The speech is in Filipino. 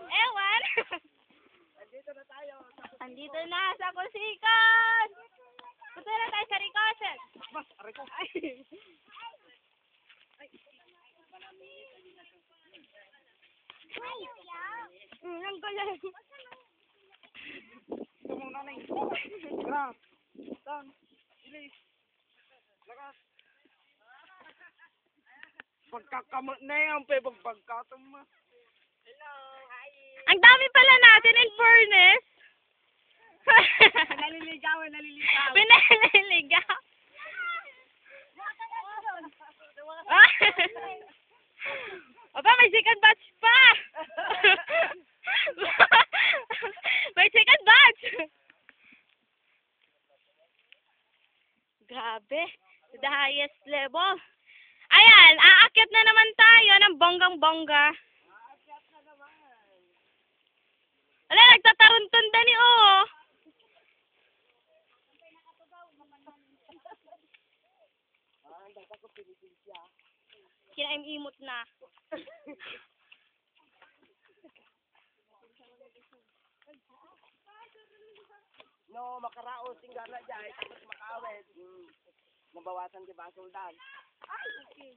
Ewan. Andito na sa kusikan. Punta na tayo sa Ricoset. Ang gulo. Pagkakamot na yan, pagkakam mo. Ang dami pala natin in fairness. Naliligaw. Pinaliligaw. Aba, may second batch pa. May second batch. Grabe. The highest level. Ayan, aakyat na naman tayo ng bonggang-bongga. Wala, nagtataruntun na ni Oo. Kinaimimot na. No, makaraos, tinggal na dyan, tapos makawet. Mabawasan di ba ang suldan? Ay, okay.